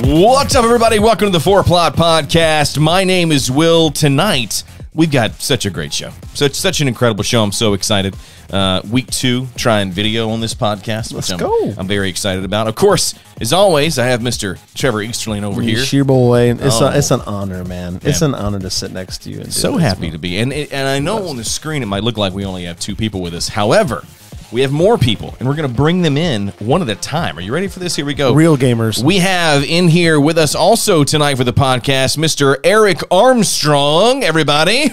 What's up, everybody? Welcome to the Four Plot Podcast. My name is Will. Tonight, we've got such a great show. Such an incredible show. I'm so excited. Week 2, trying video on this podcast, which I'm very excited about. Of course, as always, I have Mr. Trevor Easterling over here. Sheer boy. It's an honor, man. It's an honor to sit next to you. And so happy to be. And I know on the screen it might look like we only have 2 people with us. However, we have more people, and we're going to bring them in one at a time. Are you ready for this? Here we go. Real gamers. We have in here with us also tonight for the podcast, Mr. Eric Armstrong, everybody.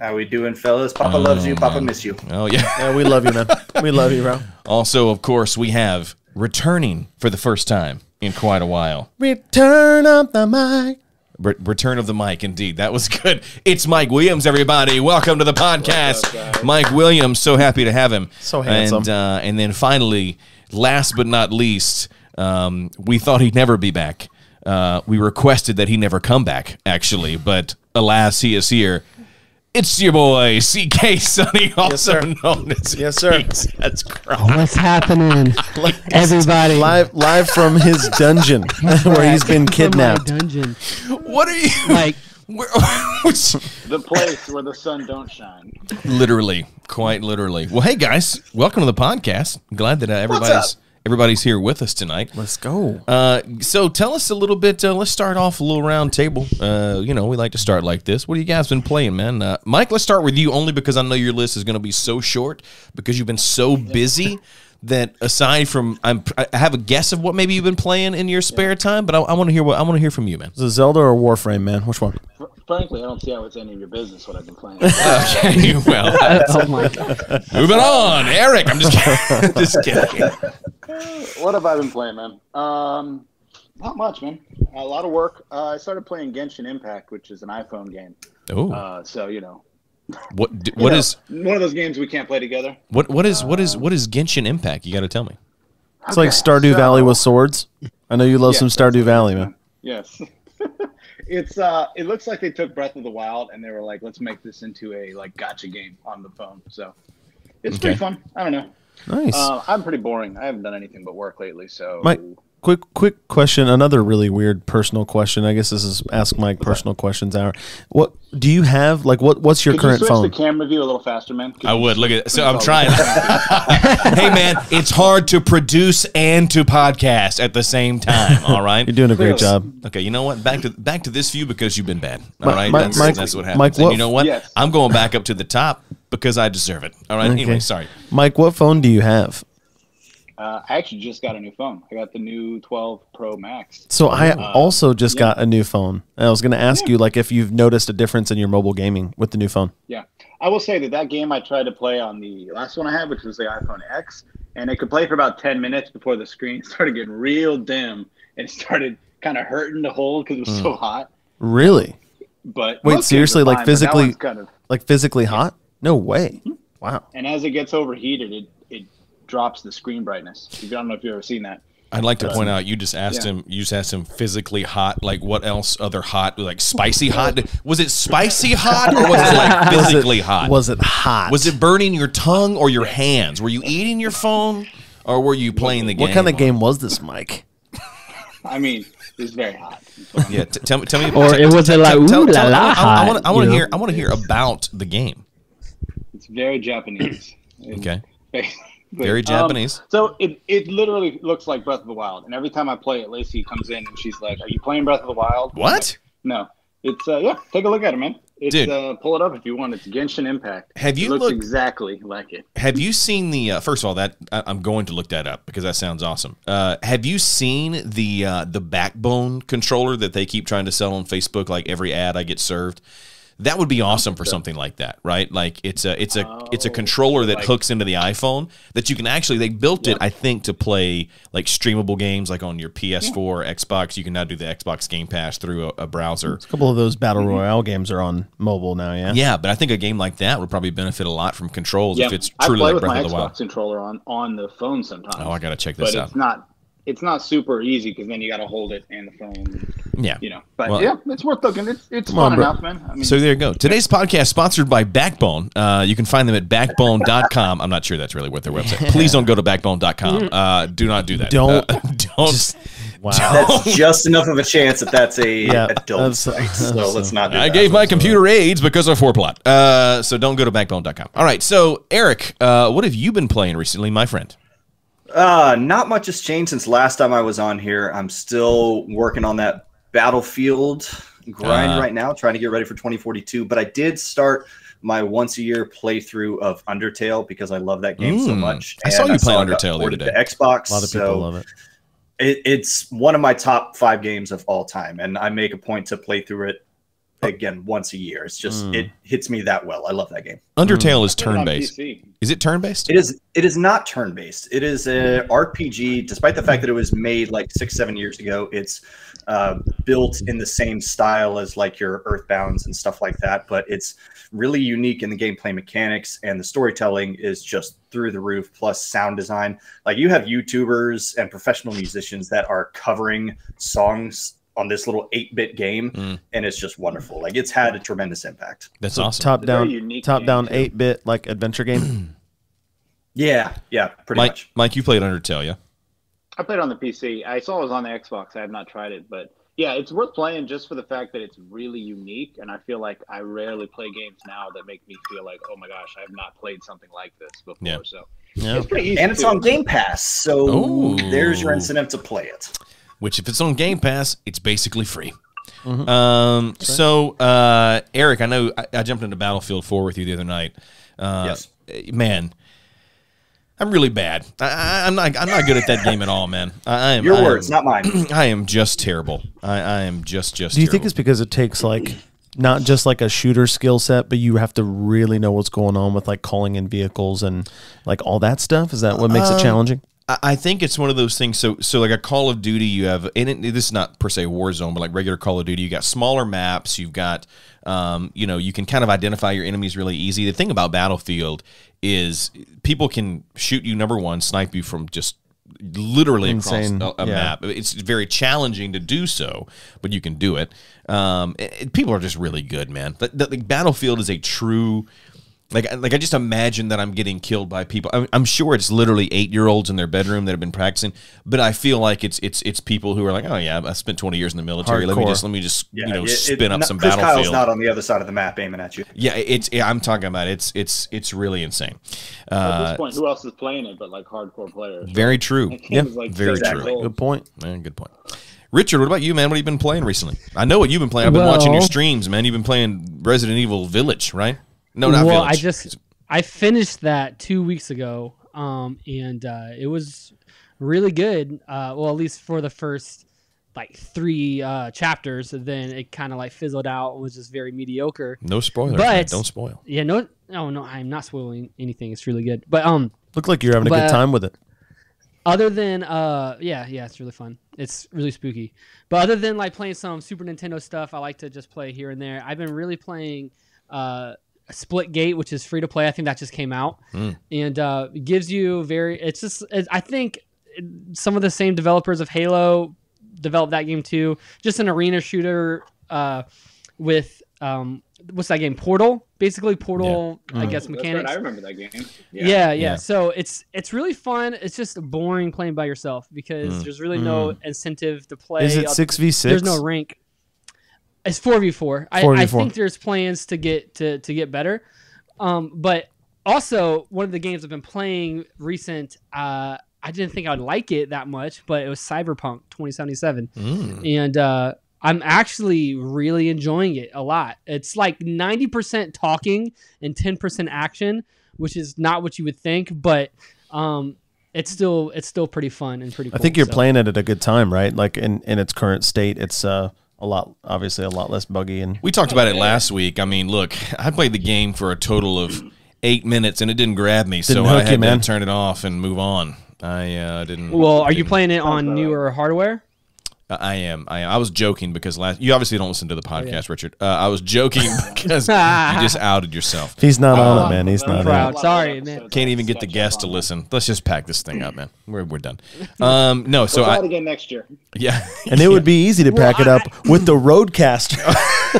How we doing, fellas? Papa loves you. Papa miss you. Oh, yeah. Yeah, we love you, man. We love you, bro. Also, of course, we have returning for the first time in quite a while. Return of the mic. Return of the mic, indeed. That was good. It's Mike Williams, everybody. Welcome to the podcast. Mike Williams, so happy to have him. So handsome. And then finally, last but not least, we thought he'd never be back. We requested that he never come back, actually, but alas, he is here. It's your boy, CK Sonny, also known as Yes, sir. That's correct. What's happening, everybody? Live from his dungeon where he's been kidnapped. Dungeon. What are you like? The place where the sun don't shine. Literally, quite literally. Well, hey guys, welcome to the podcast. Glad that everybody's here with us tonight. Let's go. So tell us a little bit. Let's start off a little round table. We like to start like this. What have you guys been playing, man? Mike, let's start with you only because I know your list is going to be so short because you've been so busy that aside from I have a guess of what maybe you've been playing in your spare time, but I want to hear from you, man. Is it Zelda or Warframe, man? Which one? Frankly, I don't see how it's any of your business what I've been playing. Okay, well, Oh my god! moving on, Eric. I'm just kidding. Just kidding. What have I been playing, man? Not much, man. A lot of work. I started playing Genshin Impact, which is an iPhone game. Oh, So what is one of those games we can't play together? what is Genshin Impact? You got to tell me. It's like Stardew Valley with swords. I know you love some Stardew Valley, man. Yes. It looks like they took Breath of the Wild and they were like, let's make this into a gacha game on the phone. So it's pretty fun. I don't know. Nice. I'm pretty boring. I haven't done anything but work lately. So Mike, quick question. Another really weird personal question. I guess this is Ask Mike personal questions hour. What do you have? What's your current phone? Could you switch the camera view a little faster, man? I would. Look at it. So I'm trying. Hey, man, it's hard to produce and to podcast at the same time. All right. You're doing a great job. Okay. You know what? Back to this view because you've been bad. All right. Mike, that's what happens. Mike, and you know what? Yes. I'm going back up to the top because I deserve it. All right. Okay. Anyway, sorry. Mike, what phone do you have? I actually just got a new phone. I got the new 12 Pro Max. So I also just got a new phone. And I was going to ask you, if you've noticed a difference in your mobile gaming with the new phone. Yeah. I will say that game I tried to play on the last one I had, which was the iPhone X, and it could play for about 10 minutes before the screen started getting real dim and it started kind of hurting to hold because it was so hot. Really? But wait, seriously, fine, physically hot? No way. Wow. And as it gets overheated, it drops the screen brightness. I don't know if you've ever seen that. I'd like to point out you just asked him. You just asked him physically hot. Like what else? Other hot? Like spicy hot? Was it spicy hot or was it physically hot? Was it hot? Was it burning your tongue or your hands? Were you eating your phone or were you playing the game? What kind of game was this, Mike? I mean, it was very hot. Yeah, tell me. Or it was like ooh la la hot. I want to hear about the game. It's very Japanese. Okay. Very Japanese. So it literally looks like Breath of the Wild. And every time I play it, Lacey comes in and she's like, "Are you playing Breath of the Wild?" What? No. It's take a look at it, man. It's pull it up if you want. It's Genshin Impact. Have you looks exactly like it. Have you seen the first of all, that I'm going to look that up because that sounds awesome. Have you seen the Backbone controller that they keep trying to sell on Facebook? Like every ad I get served. That would be awesome for something like that, right? Like it's a controller that hooks into the iPhone that you can actually, they built it, I think, to play like streamable games like on your PS4 or Xbox. You can now do the Xbox Game Pass through a browser. A couple of those Battle Royale games are on mobile now, yeah? Yeah, but I think a game like that would probably benefit a lot from controls if it's truly like Breath of the Wild. I play with my Xbox controller on the phone sometimes. Oh, I got to check this out. It's not super easy because then you got to hold it and the phone. Yeah. But it's worth looking. It's fun enough, man. I mean, so there you go. Today's podcast sponsored by Backbone. You can find them at backbone.com. I'm not sure that's really what their website. Please don't go to backbone.com. Do not do that. Don't. Wow. That's just enough of a chance that that's a adult that's- site. So let's not do I that. gave my computer AIDS because of 4plot. So don't go to backbone.com. All right. So, Eric, what have you been playing recently, my friend? Not much has changed since last time I was on here. I'm still working on that Battlefield grind right now, trying to get ready for 2042. But I did start my once-a-year playthrough of Undertale because I love that game so much. I saw you play it got Undertale the other ported day. to Xbox. A lot of people love it. It's one of my top 5 games of all time, and I make a point to play through it again once a year. It's just it hits me that well. I love that game. Undertale is I played it on turn-based. PC. Is it turn-based? It is not turn-based. It is a RPG. Despite the fact that it was made like 6-7 years ago, it's built in the same style as like your Earthbounds and stuff like that. But it's really unique in the gameplay mechanics, and the storytelling is just through the roof. Plus sound design. Like you have YouTubers and professional musicians that are covering songs on this little 8-bit game, and it's just wonderful. Like it's had a tremendous impact. That's So awesome. It's a very unique top game, down too. 8-bit like adventure game. Yeah, pretty much. Mike, you played Undertale, yeah? I played it on the PC. I saw it was on the Xbox. I have not tried it, but yeah, it's worth playing just for the fact that it's really unique. And I feel like I rarely play games now that make me feel like, oh my gosh, I have not played something like this before. Yeah. So Yeah. it's pretty easy. And it's too. on Game Pass, so Ooh. there's your incentive to play it. Which, if it's on Game Pass, it's basically free. Mm-hmm. So, Eric, I know I jumped into Battlefield 4 with you the other night. Yes. Man, I'm really bad. I'm not good at that game at all, man. I am. Your I am- words, not mine. I am just terrible. I am just Do you terrible. think it's because it takes like not just like a shooter skill set, but you have to really know what's going on with like calling in vehicles and like all that stuff? Is that what makes it challenging? I think it's one of those things. So like a Call of Duty, you have, and this is not per se Warzone, but like regular Call of Duty, you got smaller maps. You've got, you can kind of identify your enemies really easy. The thing about Battlefield is people can shoot you, number one, snipe you from just literally Insane. across a Yeah. map. It's very challenging to do so, but you can do it. People are just really good, man. The Battlefield is a true. Like I just imagine that I'm getting killed by people. I'm sure it's literally 8-year-olds in their bedroom that have been practicing, but I feel like it's people who are like, oh yeah, I spent 20 years in the military. Let me just spin up some Chris Kyle's Battlefield. not on the other side of the map aiming at you. Yeah, I'm talking about it's really insane. At this point, who else is playing it but like hardcore players? Very true. That game Yeah, is, like, very 6 true. years old. Good point. Man, good point. Richard, what about you, man? What have you been playing recently? I know what you've been playing. I've been watching your streams, man. You've been playing Resident Evil Village, right? No, not Village. I finished that 2 weeks ago, and it was really good. Well, at least for the first like 3 chapters. Then it kind of like fizzled out and was just very mediocre. No spoilers. But Man. Don't spoil. Yeah, no, I'm not spoiling anything. It's really good. But Looked like you're having a good time with it. other than yeah, it's really fun. It's really spooky. But other than like playing some Super Nintendo stuff, I like to just play here and there. I've been really playing Splitgate, which is free to play. I think that just came out, and it gives you I think some of the same developers of Halo developed that game too. Just an arena shooter with what's that game? Portal, basically Portal. I guess mechanics. That's right. I remember that game. Yeah. So it's really fun. It's just boring playing by yourself because there's really no incentive to play. Is it 6v6? There's no rank. It's 4v4. I think there's plans to get better. But also one of the games I've been playing recent, I didn't think I would like it that much, but it was Cyberpunk 2077. And I'm actually really enjoying it a lot. It's like 90% talking and 10% action, which is not what you would think, but it's still pretty fun and pretty cool. I think you're playing it at a good time, right? Like in its current state, it's obviously a lot less buggy. And we talked about it last week. I mean, look, I played the game for a total of 8 minutes and it didn't grab me, so I had to turn it off and move on. I didn't. Well, are you playing it on newer hardware? I am. I was joking because you obviously don't listen to the podcast, Richard. I was joking because you just outed yourself. He's not on it, man. He's not proud. on it. Sorry, man. Can't even get the guests to listen. Let's just pack this thing up, man. We're done. No, so We'll try it again next year. Yeah, And it would be easy to pack it up with the Roadcaster.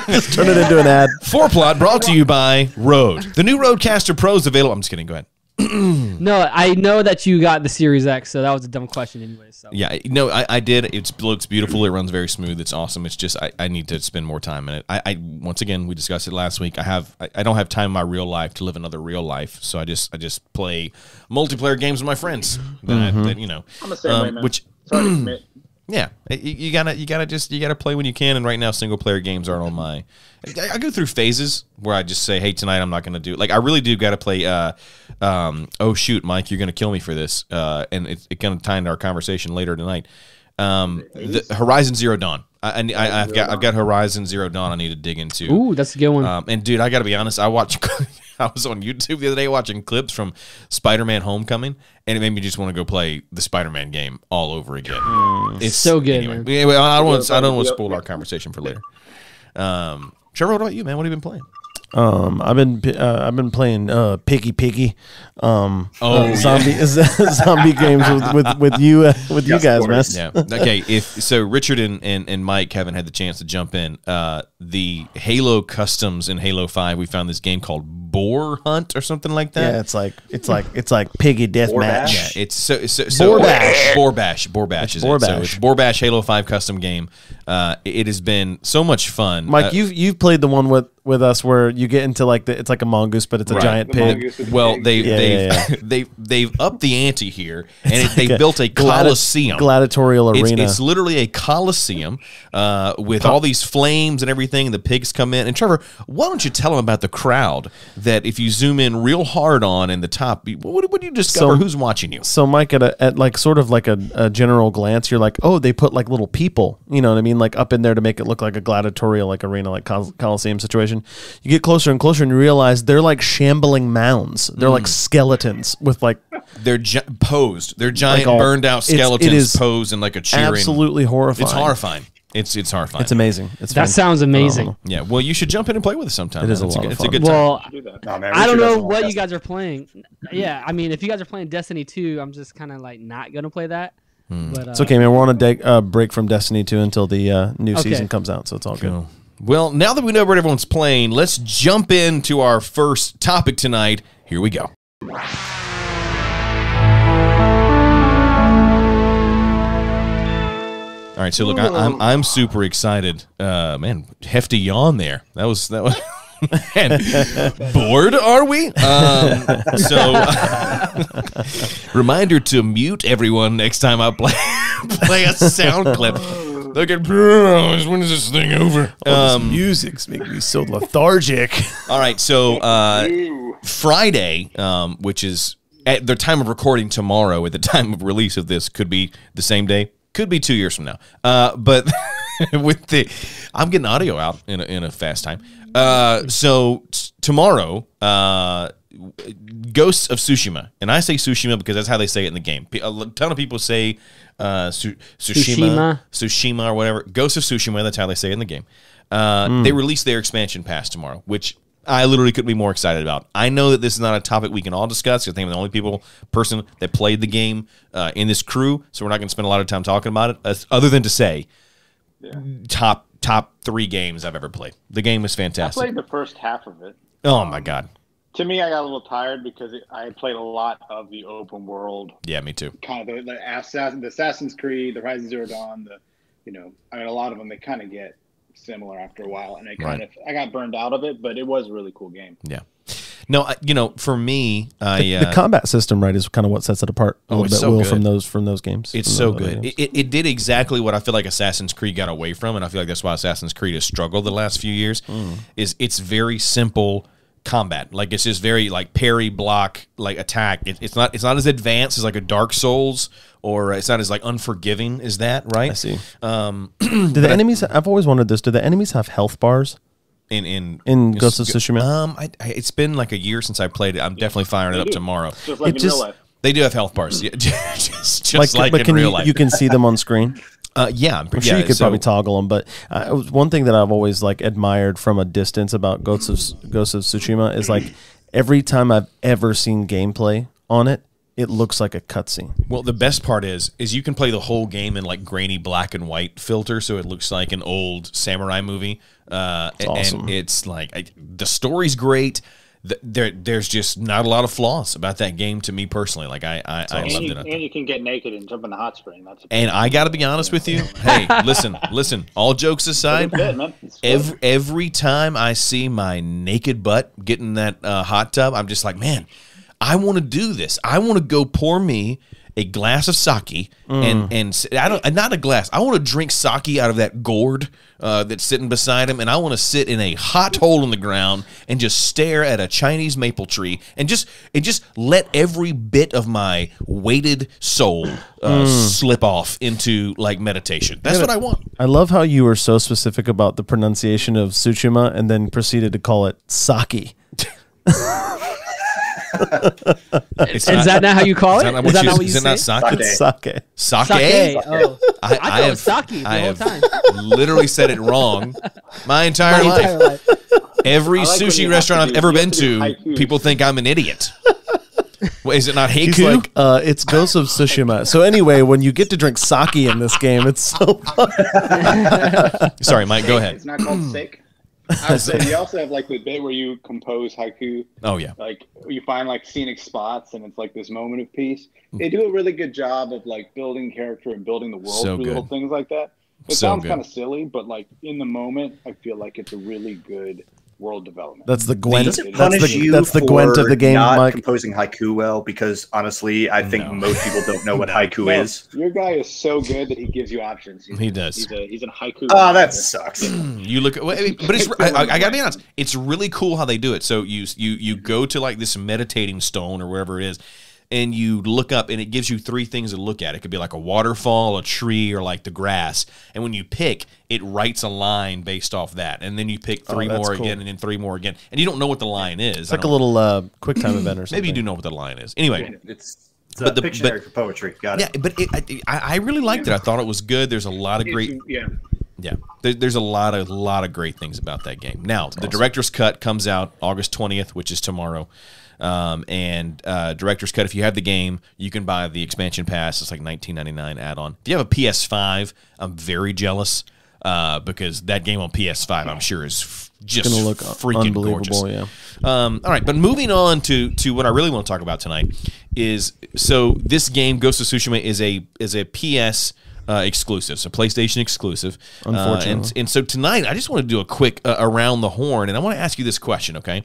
Just turn it into an ad. 4plot brought to you by Rode. The new Rodecaster Pro is available. I'm just kidding. Go ahead. No, I know that you got the Series X, so that was a dumb question anyway. So Yeah, no, I did. It looks beautiful. It runs very smooth. It's awesome. It's just I need to spend more time in it. I once again, we discussed it last week. I don't have time in my real life to live another real life, so I just play multiplayer games with my friends. That you know, I'm the same way, man. which Sorry to commit. yeah, you gotta play when you can. And right now, single player games aren't on my. I go through phases where I just say, "Hey, tonight I'm not gonna do." Like I really do gotta play. Oh shoot, Mike, you're gonna kill me for this. And it's gonna tie into our conversation later tonight. The Horizon Zero Dawn. I've got Horizon Zero Dawn. I need to dig into. Ooh, that's a good one. And dude, I gotta be honest. I was on YouTube the other day watching clips from Spider-Man: Homecoming, and it made me just want to go play the Spider-Man game all over again. It's so good. Anyway, Man. I don't want to spoil our conversation for later. Trevor, what about you, man? What have you been playing? I've been playing Piggy, zombie games with you guys, man. Yeah. Okay. So Richard and Mike haven't had the chance to jump in. The Halo customs in Halo 5, we found this game called Boar Hunt or something like that. Yeah, it's like Piggy Deathmatch. Yeah, it's so Boar Bash is Boar it. So Bash. it's Boar Bash Halo 5 custom game. It has been so much fun. Mike, you've played the one with us where you get into like it's like a mongoose, but it's a giant pig. Well, they've upped the ante here, and they built a coliseum, gladiatorial arena. It's literally a coliseum with all these flames and everything. And the pigs come in. And Trevor, why don't you tell them about the crowd that if you zoom in real hard on in the top, what do you discover? Who's watching you? So, Mike, at like sort of like a general glance, you're like, oh, they put like little people, you know what I mean, like up in there to make it look like a gladiatorial like arena, like coliseum situation. You get closer and closer, and you realize they're like shambling mounds. They're like skeletons with like they're posed. They're giant like burned out skeletons it is posed in like a cheering. Absolutely horrifying. It's horrifying. It's horrifying. It's amazing. That sounds amazing. Yeah. Well, you should jump in and play with us sometime. It is It's a lot of it's fun. a good time. Well, I don't know what you guys. guys are playing. Yeah, I mean, if you guys are playing Destiny 2, I'm just kind of like not gonna play that. But, it's okay, man. We're on a break from Destiny 2 until the new season comes out, so it's all good. Cool. Well, now that we know what everyone's playing, let's jump into our first topic tonight. Here we go. All right, so look, I'm super excited. Man, hefty yawn there. That was. Man, bored are we? Reminder to mute everyone next time I play a sound clip. Look at when is this thing over? This music's making me so lethargic. All right, so Friday, which is at the time of recording tomorrow, at the time of release of this, could be the same day, could be 2 years from now. But I'm getting audio out in a fast time. So tomorrow, Ghosts of Tsushima, and I say Tsushima because that's how they say it in the game. A ton of people say Tsushima or whatever. Ghosts of Tsushima, that's how they say it in the game. They release their expansion pass tomorrow, which I literally couldn't be more excited about. I know that this is not a topic we can all discuss. I think I'm the only person that played the game in this crew, so we're not going to spend a lot of time talking about it, other than to say top 3 games I've ever played. The game is fantastic. I played the first half of it. Oh, my God. To me, I got a little tired because I played a lot of the open world. Yeah, me too. Kind of the Assassin's Creed, the Horizon Zero Dawn, a lot of them, they kind of get similar after a while, and I got burned out of it, but it was a really cool game. Yeah. No, for me, the combat system, right, is kind of what sets it apart a little bit, so good. from those games. It's so good. It did exactly what I feel like Assassin's Creed got away from, and I feel like that's why Assassin's Creed has struggled the last few years. Is it's very simple combat. Like it's just very like parry, block, like attack. It's not as advanced as like a Dark Souls, or it's not as like unforgiving as that, right? I see. Do the enemies? I've always wondered this. Do the enemies have health bars? In Ghost of Tsushima? It's been like a year since I played it. I'm definitely firing it up tomorrow. Just like in real life. They do have health bars, just like in real life. You can see them on screen. Yeah, I'm sure you could probably toggle them. But one thing that I've always like admired from a distance about Ghosts of Tsushima is like every time I've ever seen gameplay on it, it looks like a cutscene. Well, the best part is you can play the whole game in like grainy black and white filter, so it looks like an old samurai movie. It's awesome. And it's like the story's great. there's just not a lot of flaws about that game to me personally. Like I loved it. And you can get naked and jump in the hot spring. And I got to be honest with you. Hey, listen. All jokes aside, every time I see my naked butt getting that hot tub, I'm just like, man, I want to do this. I want to go pour me a glass of sake and not a glass. I want to drink sake out of that gourd that's sitting beside him, and I want to sit in a hot hole in the ground and just stare at a Chinese maple tree and just let every bit of my weighted soul slip off into like meditation. That's what I want. I love how you were so specific about the pronunciation of Tsushima and then proceeded to call it sake. Is that not how you call it? Is that not what you say? Is it not sake? It's sake. Sake. Oh. I thought it was sake the I whole have time. literally said it wrong my entire life. Every sushi restaurant I've ever been to, people think I'm an idiot. Well, is it not haiku? He's like, it's Ghost of Tsushima. So anyway, when you get to drink sake in this game, it's so fun. Sorry, Mike, go ahead. It's not called sake. I would say you also have like the bit where you compose haiku. Oh yeah. Like you find like scenic spots and it's like this moment of peace. They do a really good job of like building character and building the world through little things like that. It sounds kind of silly, but like in the moment, I feel like it's a really good world development. That's the Gwent. Does it punish you that's the for Gwent of the game, not Mike. composing haiku well? Because honestly, I think most people don't know what haiku is. Your guy is so good that he gives you options. He does. He's a haiku. Oh, that sucks. You look at, but it's. I gotta be honest. It's really cool how they do it. So you go to like this meditating stone or wherever it is, and you look up, and it gives you three things to look at. It could be like a waterfall, a tree, or like the grass. And when you pick, it writes a line based off that. And then you pick three more again, and then three more again. And you don't know what the line is. It's like a little quick time event or something. Maybe you do know what the line is. Anyway. It's a Pictionary for poetry. Got it. Yeah, but I really liked it. I thought it was good. There's a lot of great... Yeah, there's a lot of great things about that game. Now, the director's cut comes out August 20th, which is tomorrow. Director's cut, if you have the game, you can buy the expansion pass. It's like $19.99 add-on. If you have a PS5, I'm very jealous because that game on PS5, I'm sure, is just gonna look freaking gorgeous. Yeah. All right, but moving on to what I really want to talk about tonight is, so this game, Ghost of Tsushima, is a PS exclusive, so PlayStation exclusive. Unfortunately. And so tonight, I just want to do a quick around the horn, and I want to ask you this question, okay?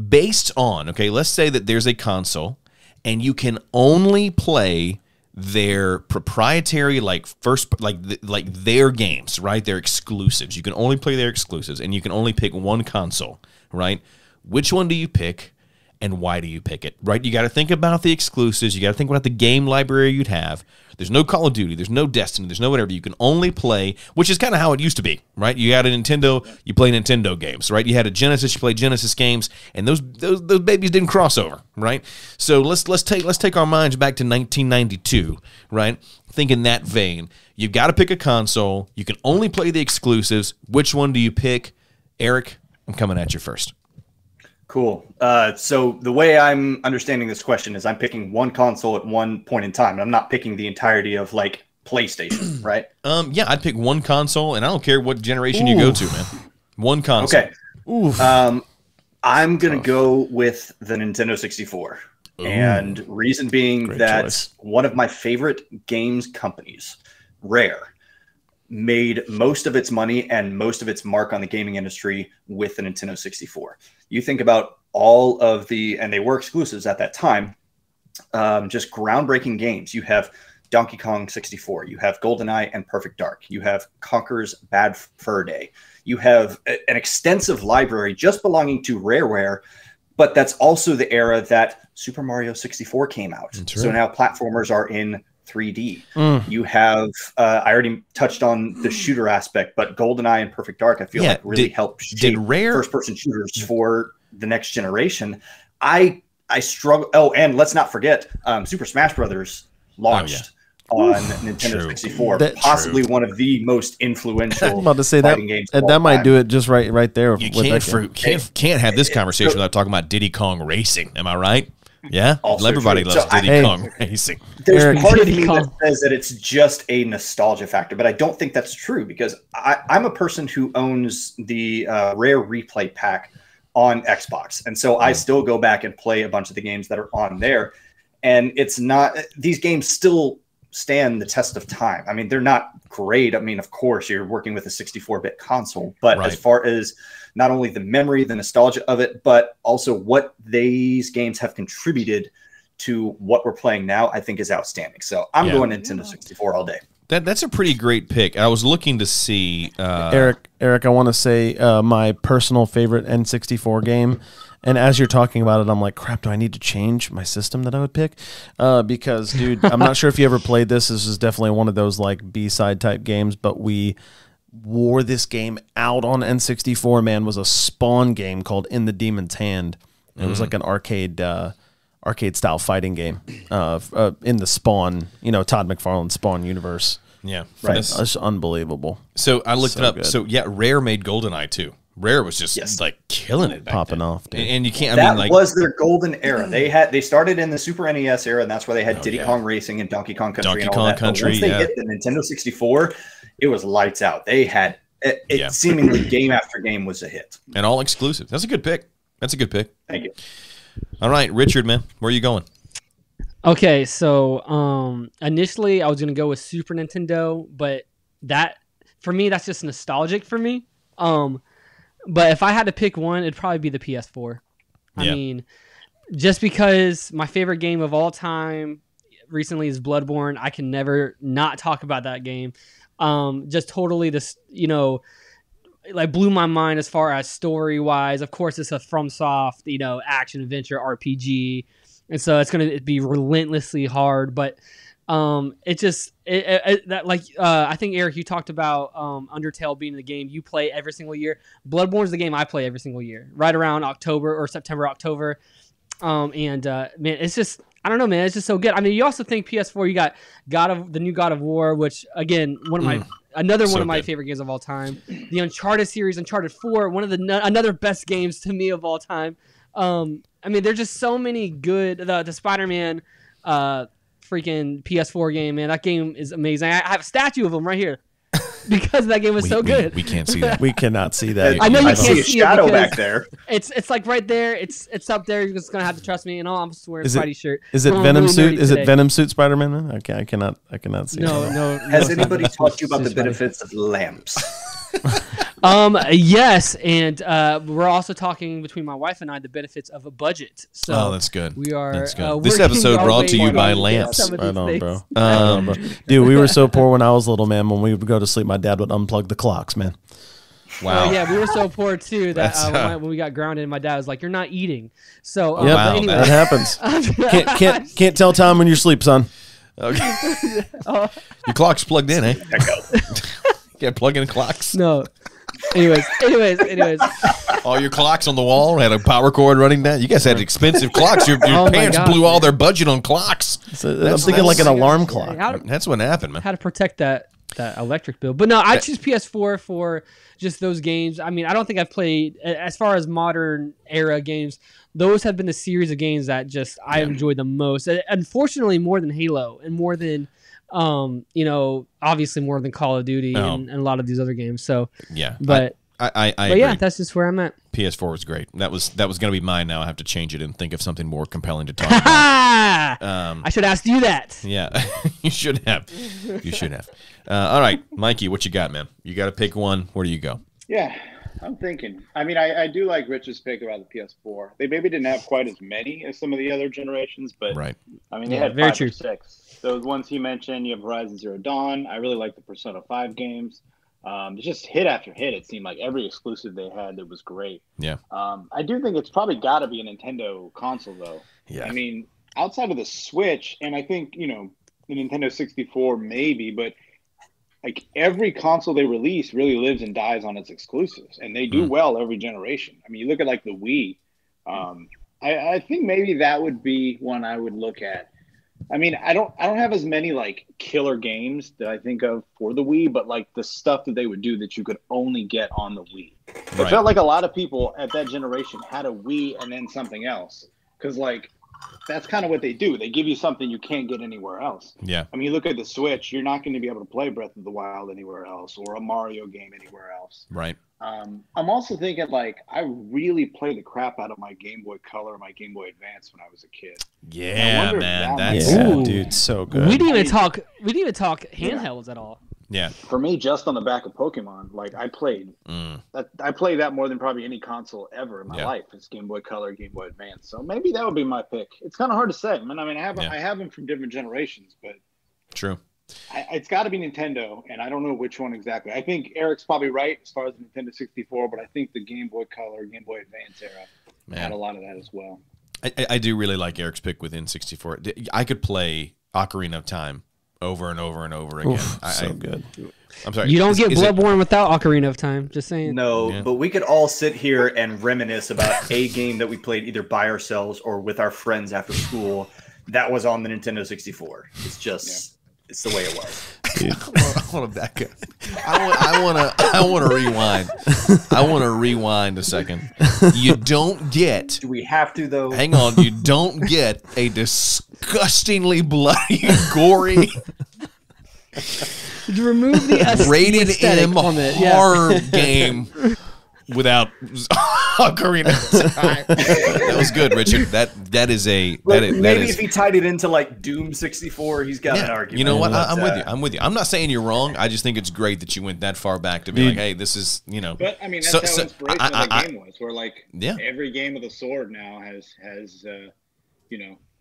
Based on, let's say that there's a console, and you can only play their proprietary, like their games, right? Their exclusives. You can only play their exclusives, and you can only pick one console, right? Which one do you pick, and why do you pick it, right? You got to think about the exclusives. You got to think about the game library you'd have. There's no Call of Duty. There's no Destiny. There's no whatever. You can only play, which is kind of how it used to be, right? You had a Nintendo, you play Nintendo games, right? You had a Genesis, you play Genesis games, and those babies didn't cross over, right? So let's take our minds back to 1992, right? Think in that vein. You've got to pick a console. You can only play the exclusives. Which one do you pick? Eric, I'm coming at you first. Cool. So the way I'm understanding this question is I'm picking one console at one point in time. I'm not picking the entirety of like PlayStation, right? Yeah, I'd pick one console, and I don't care what generation you go to, man. One console. Okay. I'm gonna go with the Nintendo 64, and reason being that one of my favorite games companies, Rare, made most of its money and most of its mark on the gaming industry with the Nintendo 64. You think about all of and they were exclusives at that time, just groundbreaking games. You have Donkey Kong 64, you have GoldenEye and Perfect Dark, you have Conker's Bad Fur Day, you have an extensive library just belonging to Rareware, but that's also the era that Super Mario 64 came out. So now platformers are in 3D. You have, I already touched on the shooter aspect, but GoldenEye and Perfect Dark, I feel like really helped shape first-person shooters for the next generation. I struggle. Oh, and let's not forget, Super Smash Brothers launched on Nintendo 64, possibly one of the most influential. I'm about to say fighting games. That might do it just right there. You can't have this conversation without talking about Diddy Kong Racing. Am I right? Yeah, everybody loves Diddy Kong Racing. There's part of me that says that it's just a nostalgia factor, but I don't think that's true because I'm a person who owns the Rare Replay pack on Xbox. And so I still go back and play a bunch of the games that are on there. And it's not, these games still stand the test of time. I mean, they're not great. I mean, of course, you're working with a 64-bit console, but as far as not only the memory, the nostalgia of it, but also what these games have contributed to what we're playing now, I think is outstanding. So I'm going Nintendo 64 all day. That's a pretty great pick. I was looking to see Eric, I want to say my personal favorite N64 game. And as you're talking about it, I'm like, crap, do I need to change my system that I would pick? Because, dude, I'm not sure if you ever played this. This is definitely one of those like B-side type games, but we wore this game out on N64, man. Was a Spawn game called In the Demon's Hand. It was like an arcade style fighting game in the Spawn, Todd McFarlane's Spawn universe. Yeah. Right. That's unbelievable. So I looked it up. Good. So yeah, Rare made GoldenEye too. Rare was just like killing it, popping off, dude. And you can't. That was their golden era. They started in the Super NES era, and that's where they had Diddy Kong Racing and Donkey Kong Country and all that. But once they hit the Nintendo 64, it was lights out. They had it seemingly game after game was a hit, and all exclusive. That's a good pick. Thank you. All right, Richard, man, where are you going? Okay, so initially I was gonna go with Super Nintendo, but that for me that's just nostalgic for me. But if I had to pick one, it'd probably be the PS4. I mean, just because my favorite game of all time recently is Bloodborne, I can never not talk about that game. Just totally this, like blew my mind as far as story wise. Of course, it's a FromSoft, action adventure RPG, and so it's going to be relentlessly hard. But I think Eric, you talked about Undertale being the game you play every single year. Bloodborne's the game I play every single year, right around October or September, October. Man, it's just, I don't know, man, it's just so good. I mean, you also think PS4, you got the new God of War, which again, one of my favorite games of all time. The Uncharted series, Uncharted 4, another best games to me of all time. I mean, there's just so many good. The Spider-Man freaking PS4 game, man. That game is amazing. I have a statue of him right here because that game was so good. We can't see that. We cannot see that. I know you I can't see a see shadow it back there. It's like right there. It's up there. You're just gonna have to trust me. And I'm just wearing a Spidey shirt. Is it Venom suit? Is it Venom suit Spider-Man? Man? Okay, I cannot see. No. Has anybody taught you about the benefits of lamps? Yes, and we're also talking between my wife and I the benefits of a budget. So that's good. We are. That's good. This episode brought to you by lamps. Right on, bro. Dude, we were so poor when I was little, man. When we would go to sleep, my dad would unplug the clocks, man. Wow. Yeah, we were so poor too that when we got grounded, my dad was like, "You're not eating." So anyway. That happens. can't tell time when you sleep, son. Okay. Your clock's plugged in, eh? Yeah, plug in clocks. No. Anyways. All your clocks on the wall had a power cord running down. You guys had expensive clocks. Your parents blew all their budget on clocks. I'm thinking like an alarm clock. That's what happened, man. How to protect that electric bill. But no, I choose PS4 for just those games. I mean, I don't think I've played, as far as modern era games, those have been the series of games that just I enjoyed the most. Unfortunately, more than Halo and more than obviously more than Call of Duty and a lot of these other games. So yeah, but I yeah, that's just where I'm at. PS4 was great. That was going to be mine. Now I have to change it and think of something more compelling to talk about. I should ask you that. Yeah, you should have. All right, Mikey, what you got, man? You got to pick one. Where do you go? Yeah, I'm thinking. I mean, I do like Rich's pick about the PS4. They maybe didn't have quite as many as some of the other generations, but right. I mean, they had 5 or 6. Those ones he mentioned, you have Horizon Zero Dawn. I really like the Persona 5 games. Just hit after hit. It seemed like every exclusive they had that was great. Yeah. I do think it's probably got to be a Nintendo console, though. Yeah. I mean, outside of the Switch, and I think, the Nintendo 64 maybe, but like every console they release really lives and dies on its exclusives, and they do well every generation. I mean, you look at like the Wii. I think maybe that would be one I would look at. I mean, I don't have as many like killer games that I think of for the Wii, but like the stuff that they would do that you could only get on the Wii. Right. It felt like a lot of people at that generation had a Wii and then something else. Because like that's kind of what they do. They give you something you can't get anywhere else. Yeah. I mean, you look at the Switch, you're not going to be able to play Breath of the Wild anywhere else or a Mario game anywhere else. Right. I'm also thinking, like, I really played the crap out of my Game Boy Color and my Game Boy Advance when I was a kid. Yeah, man. That's dude, so good. We didn't even talk handhelds at all. Yeah. For me, just on the back of Pokemon, like I played that more than probably any console ever in my life. It's Game Boy Color, Game Boy Advance. So maybe that would be my pick. It's kind of hard to say. I mean, I have them from different generations, but true. It's got to be Nintendo, and I don't know which one exactly. I think Eric's probably right as far as the Nintendo 64, but I think the Game Boy Color, Game Boy Advance era had a lot of that as well. I do really like Eric's pick with N64. I could play Ocarina of Time over and over and over again. So good. I'm sorry. You don't get Bloodborne without Ocarina of Time. Just saying. No, but we could all sit here and reminisce about a game that we played either by ourselves or with our friends after school that was on the Nintendo 64. It's just, it's the way it was. Dude. I want to back up. I want to rewind. I want to rewind a second. You don't get. Do we have to though? Hang on. You don't get a disgustingly bloody, gory, remove the rated M horror game without Ocarina of Time. That was good, Richard. That is maybe if he tied it into like Doom 64, he's got an argument. You know what? I'm with you. I'm with you. I'm not saying you're wrong. I just think it's great that you went that far back to be like, hey, this is, But I mean, that's how inspirational that game was. Where like every game with a sword now has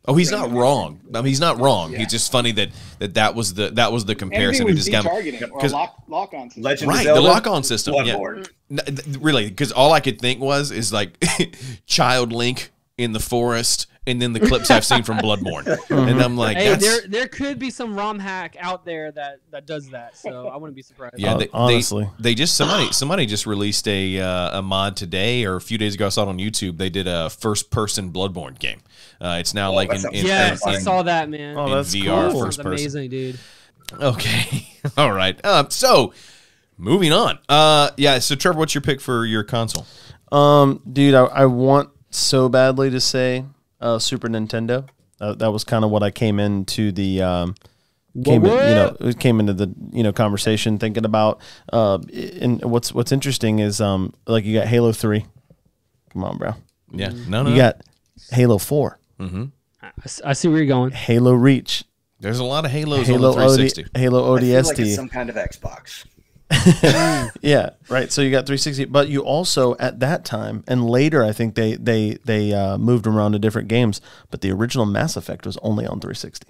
Oh, he's not wrong. I mean, he's not wrong. He's just funny that was the comparison. It just targeting or lock-on system. Legend right, the lock-on system. Bloodborne. Yeah, really, because all I could think is like Child Link in the forest, and then the clips I've seen from Bloodborne, and I'm like, hey, there could be some ROM hack out there that does that. So I wouldn't be surprised. Yeah, honestly, they just somebody just released a mod today or a few days ago. I saw it on YouTube. They did a first-person Bloodborne game. It's now like I saw that, man. Oh, that's VR cool. first person. Amazing, dude. Okay, all right. So moving on. So Trevor, what's your pick for your console? Dude, I want so badly to say Super Nintendo. That was kind of what I came into the came into the conversation thinking about. And what's interesting is like you got Halo 3. Come on, bro. Yeah, you got Halo 4. Mm-hmm. I see where you're going. Halo Reach. There's a lot of Halos on the 360. Halo ODST. I feel like it's some kind of Xbox. Yeah, right. So you got 360, but you also at that time and later, I think they moved around to different games. But the original Mass Effect was only on 360.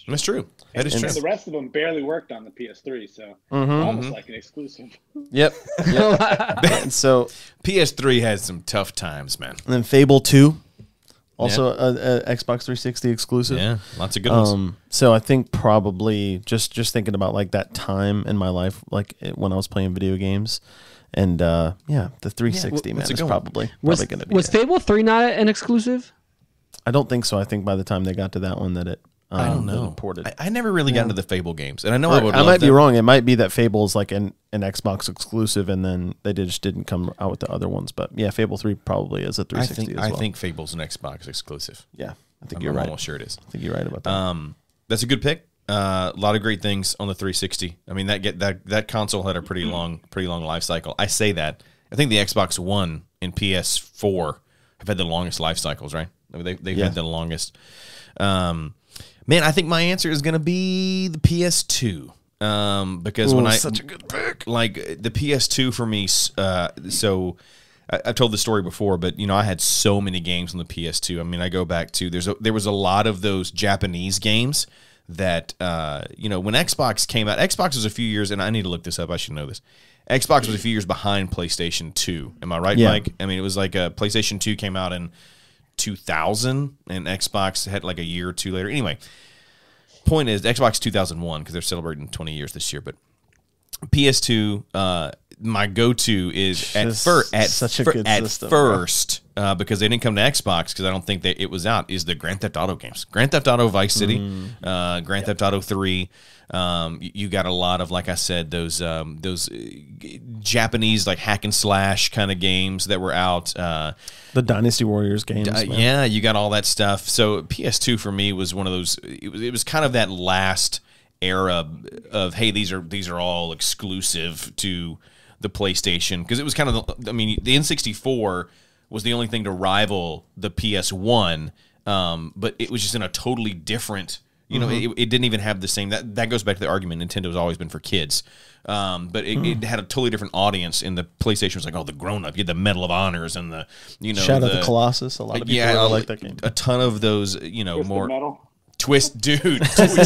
That's true. That is true. The rest of them barely worked on the PS3, so almost like an exclusive. Yep. And so PS3 has some tough times, man. And then Fable 2, also a Xbox 360 exclusive. Yeah, lots of good ones. So I think probably just thinking about like that time in my life, like when I was playing video games, and the 360 man is probably going to be. Was Fable 3 not an exclusive? I don't think so. I think by the time they got to that one, that it. I don't know. Ported. I never really got into the Fable games, and I know I might be wrong. It might be that Fable is like an Xbox exclusive, and then they just didn't come out with the other ones. But yeah, Fable 3 probably is a 360 as well. I think Fable's an Xbox exclusive. Yeah, I think you're right. I'm almost sure it is. I think you're right about that. That's a good pick. A lot of great things on the 360. I mean, that console had a pretty long life cycle. I say that. I think the Xbox One and PS4 have had the longest life cycles, right? They've had the longest. Man, I think my answer is going to be the PS2. Because such a good pick. Like the PS2 for me, so I've told the story before, but I had so many games on the PS2. I mean, I go back to there was a lot of those Japanese games that when Xbox came out. Xbox was a few years, and I need to look this up. I should know this. Xbox was a few years behind PlayStation 2. Am I right, Mike? I mean, it was like PlayStation 2 came out in 2000, and Xbox had like a year or two later. Anyway, point is Xbox 2001 because they're celebrating 20 years this year. But PS2, my go-to is such a good system, first because they didn't come to Xbox because I don't think that it was out. Is the Grand Theft Auto games, Grand Theft Auto Vice City, Grand Theft Auto 3. You got a lot of, like I said, those Japanese like hack and slash kind of games that were out. The Dynasty Warriors games. Yeah, you got all that stuff. So PS2 for me was one of those. It was kind of that last era of, hey, these are all exclusive to the PlayStation, because it was kind of the N64 was the only thing to rival the PS1, but it was just in a totally different. You know, it didn't even have the same. That goes back to the argument Nintendo's always been for kids. But it had a totally different audience. In the PlayStation was like, oh, the grown up. You had the Medal of Honors and the, Shadow of the Colossus. A lot of people really like that game. A ton of those, more Metal. Twisted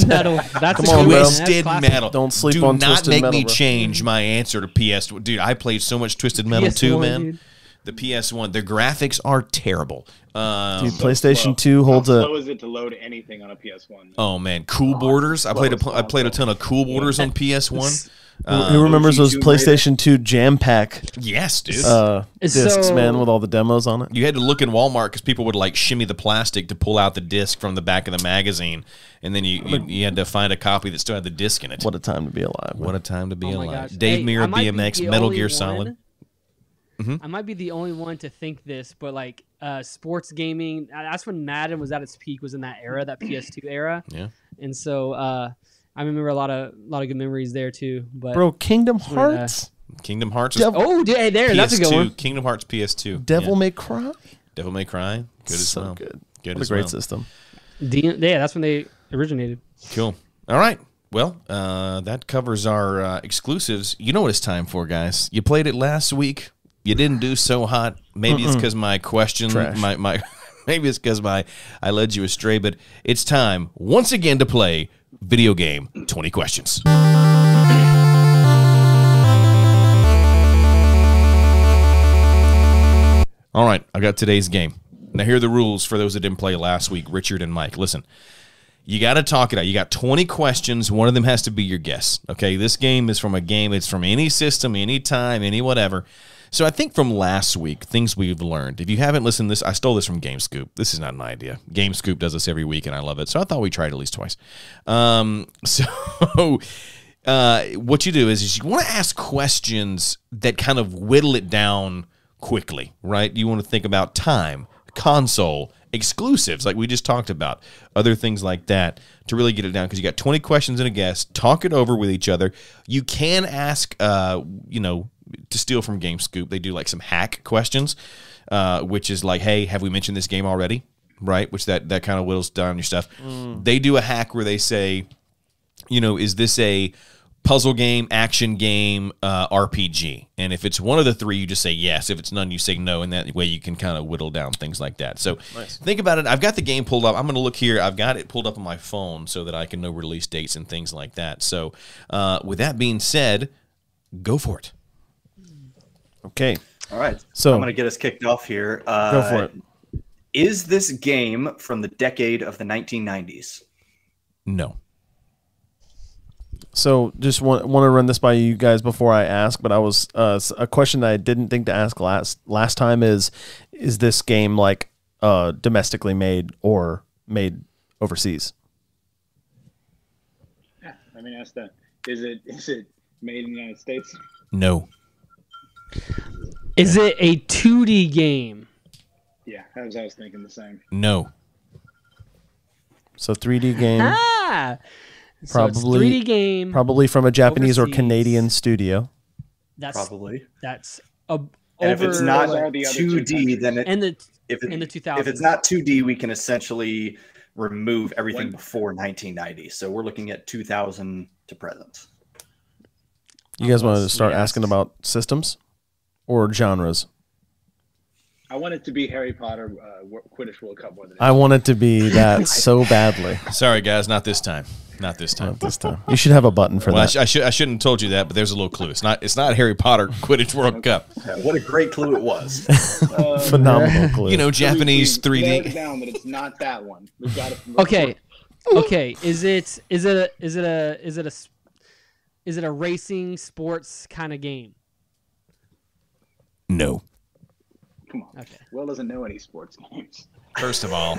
Metal. That's Come on, Twisted Metal. Don't sleep Do on not Twisted make Metal, me bro. change my answer to PS. Dude, I played so much Twisted Metal too, PS1, man. dude. The PS1, the graphics are terrible. Dude, PlayStation 2 holds How a. slow is it to load anything on a PS1? Oh man, Cool Borders. I played a ton of Cool Borders on PS1. Who remembers those Tomb PlayStation 2 Jam Pack Yes, dude. discs, So- man, with all the demos on it? You had to look in Walmart because people would like shimmy the plastic to pull out the disc from the back of the magazine, and then you had to find a copy that still had the disc in it. What a time to be alive. What a time to be Oh my alive! gosh. Dave Hey, Mirra, I might be BMX, the Metal only Gear one- Solid. I might be the only one to think this, but like sports gaming, that's when Madden was at its peak, was in that era, that PS2 era. Yeah. And so I remember a lot of good memories there too. But Bro, Kingdom Hearts? Kingdom Hearts is oh, hey, there, that's a good one. Kingdom Hearts PS2. Devil Yeah. May Cry? Devil May Cry. Good as So well. good. Good What a as great well. system. Yeah, that's when they originated. Cool. All right. Well, that covers our exclusives. You know what it's time for, guys. You played it last week. You didn't do so hot. Maybe it's because my question, Trash. my maybe it's because I led you astray. But it's time once again to play video game 20 questions. All right, I got today's game. Now here are the rules for those that didn't play last week. Richard and Mike, listen. You got to talk it out. You got 20 questions. One of them has to be your guess. Okay, this game is from a game. It's from any system, any time, any whatever. So I think from last week, things we've learned. If you haven't listened to this, I stole this from GameScoop. This is not an idea. GameScoop does this every week, and I love it. So I thought we'd try it at least twice. What you do is you want to ask questions that kind of whittle it down quickly, right? You want to think about time, console, exclusives like we just talked about, other things like that to really get it down, because you got 20 questions and a guess. Talk it over with each other. You can ask, to steal from GameScoop, they do like some hack questions, which is like, hey, have we mentioned this game already? Right? Which that kind of whittles down your stuff. They do a hack where they say, is this a puzzle game, action game, RPG? And if it's one of the three, you just say yes. If it's none, you say no. And that way you can kind of whittle down things like that. So Think about it. I've got the game pulled up. I'm going to look here. I've got it pulled up on my phone so that I can know release dates and things like that. So with that being said, go for it. Okay. All right. So- I'm going to get us kicked off here. Go for it. Is this game from the decade of the 1990s? No. So just want to run this by you guys before I ask, but I was a question that I didn't think to ask last time is this game like domestically made or made overseas? Yeah, I mean, that's the. Is it made in the United States? No. Is it a 2D game? Yeah, I was thinking the same. No. So 3D game, Ah, so it's Probably- 3D game. probably from a Japanese or Overseas. Canadian studio. That's Probably. that's And if it's over- not Those are the other two 2D, then and the if in the if 2000s. it's not 2D, we can essentially remove everything before 1990. So we're looking at 2000 to present. You guys want to start yes. asking about systems or genres? I want it to be Harry Potter Quidditch World Cup more than I want it to be that so badly. Sorry, guys. Not this time. Not this time. Not this time. You should have a button for Well, that. I shouldn't have told you that, but there's a little clue. It's not Harry Potter Quidditch World Cup. What a great clue it was. Phenomenal clue. You know, Japanese we nailed 3D. it down, but it's not that one. We've got it. Okay. Okay. Is it a racing sports kind of game? No. Come on. Okay. Will doesn't know any sports games. First of all,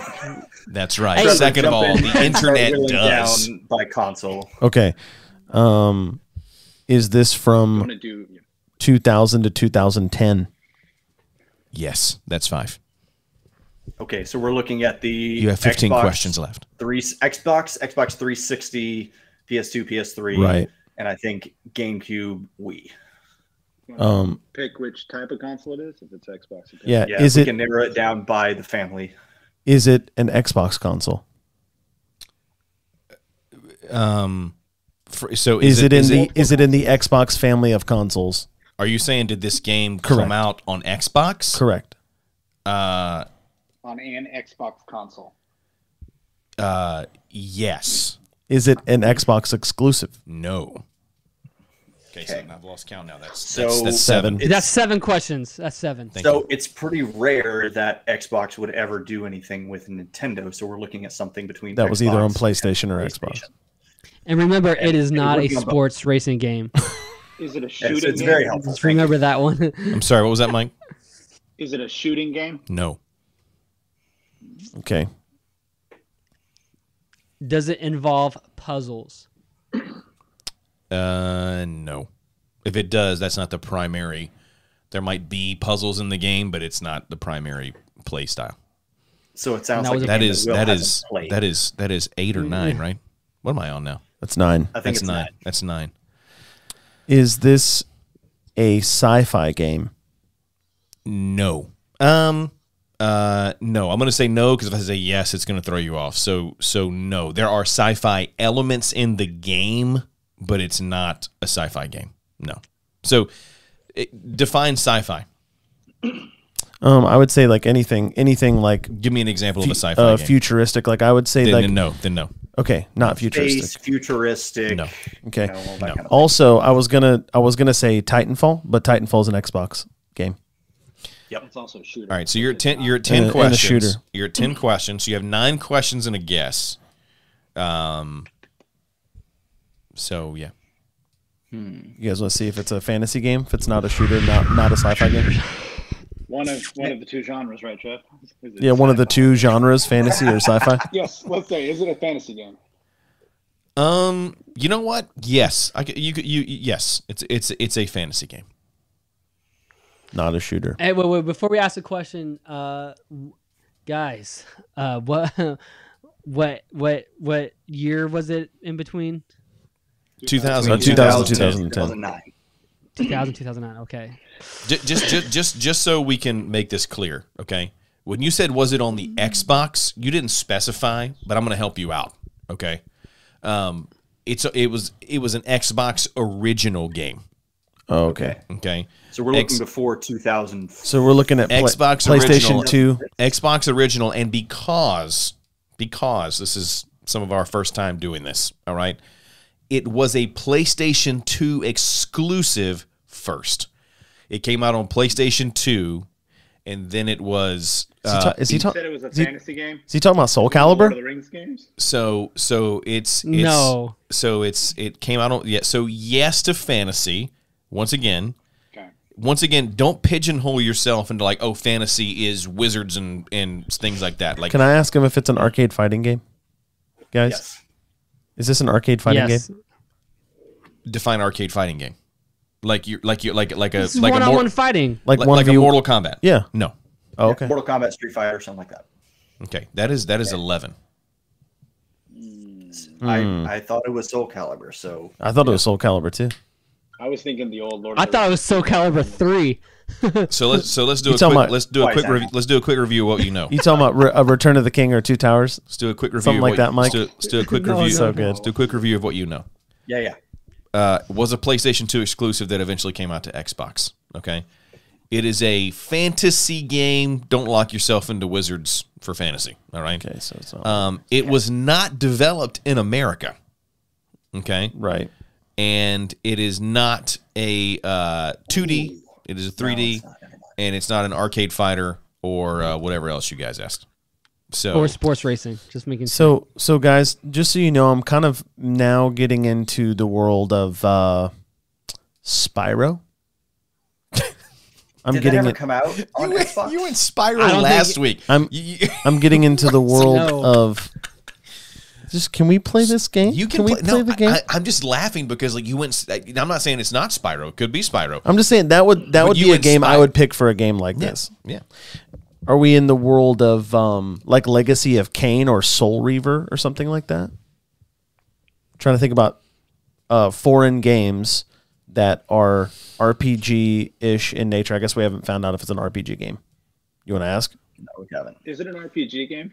that's right. Hey, Second of all, the internet does. Down by console. Okay. Is this I'm from gonna do 2000 to 2010? Yes, that's 5. Okay, so we're looking at the You have 15 Xbox questions left. Xbox 360, PS2, PS3, Right. and I think GameCube, Wii. pick which type of console it is. If it's Xbox, Yeah. Yeah, Is we it can narrow it down by the family. is it an Xbox console? Is it in the Xbox family of consoles? Are you saying did this game come out on Xbox? Correct. on an Xbox console. Yes. Is it an Xbox exclusive? No. Okay, so I've lost count now. That's 7. That's 7 questions. That's 7. So it's pretty rare that Xbox would ever do anything with Nintendo. So we're looking at something between That was either on Xbox PlayStation or and Xbox. And remember, it is not a working on both. sports racing game. Is it a shooting It's game? very helpful. Just remember that one. I'm sorry, what was that, Mike? Is it a shooting game? No. Okay. Does it involve puzzles? No. If it does, that's not the primary. There might be puzzles in the game, but it's not the primary play style. So it sounds That like was a a- game That Will is hasn't played. that is 8 or 9, right? What am I on now? That's 9. I think That's it's 9. 9. That's 9. Is this a sci-fi game? No. No. I'm going to say no because if I say yes, it's going to throw you off. So no. There are sci-fi elements in the game, but it's not a sci-fi game. No. So define sci-fi. I would say like anything like Give me an example of a sci-fi game. futuristic. Like I would say Then like no. okay, not Space, futuristic. futuristic. No. Okay. You know, all that kind of Also, I was gonna say Titanfall, but Titanfall's an Xbox game. It's also a shooter. All right, so you're at 10 you're at And 10 a questions. shooter. You're at 10 questions. So you have 9 questions and a guess. So yeah. You guys want to see if it's a fantasy game? If it's not a shooter, not a sci-fi game? One of the two genres, right, Jeff? Is it Yeah, one of the sci-fi? two genres, fantasy or sci-fi. Yes, let's say, is it a fantasy game? You know what? Yes. Yes. It's a fantasy game. Not a shooter. Hey, wait, before we ask a question, guys, what year was it in between? 2000, 2010. 2009. 2009. Okay. Just so we can make this clear, okay? When you said was it on the Xbox, you didn't specify, but I'm going to help you out, okay? It was an Xbox original game, Oh, okay. okay? So we're looking before 2000. So we're looking at Xbox PlayStation original, 2. Xbox original, and because this is some of our first time doing this, all right? It was a PlayStation 2 exclusive first. It came out on PlayStation 2, and then it was. Is he You said it was a fantasy game? Is he talking about Soul Lord Calibur? of the Rings games? So it's No. So it came out on So yes to fantasy. Once again, don't pigeonhole yourself into like, oh, fantasy is wizards and things like that. Like, Can I ask him if it's an arcade fighting game? Guys, Yes. is this an arcade fighting Yes. game? define arcade fighting game. Like a This is like a one-on-one fighting. Like like 1v1? a Mortal Kombat. Yeah. No. Oh, okay. Mortal Kombat, Street Fighter, something like that. Okay. That is 11. I thought it was Soul Calibur, so I thought it was Soul Calibur too. I was thinking the old Lord I of the thought it Rings. was Soul Calibur 3. So let's do You a talking quick about- let's do a quick review. Let's do a quick review of what you know. You talking about a Return of the King or Two Towers? Let's do a quick review. Something of like what that, Mike? Let's do a quick No, review. so good. Let's do a quick review of what you know. yeah. Was a PlayStation 2 exclusive that eventually came out to Xbox. Okay. It is a fantasy game. Don't lock yourself into wizards for fantasy. All right. Okay, so it's not It was not developed in America. Okay. right. And it is not a 2D. It is a 3D, and it's not an arcade fighter or whatever else you guys asked. So Or sports racing. Just making sure. So guys, just so you know, I'm kind of now getting into the world of Spyro. Did that ever come out on Xbox? You went Spyro last week. I'm getting into the world of. Just can we play this game? You can play the game. I'm just laughing because like you went. I'm not saying it's not Spyro. It could be Spyro. I'm just saying that would be a game I would pick for a game like this. Yeah. Are we in the world of like Legacy of Kain or Soul Reaver or something like that? Trying to think about foreign games that are RPG-ish in nature. I guess we haven't found out if it's an RPG game. You want to ask? No, we haven't. Is it an RPG game?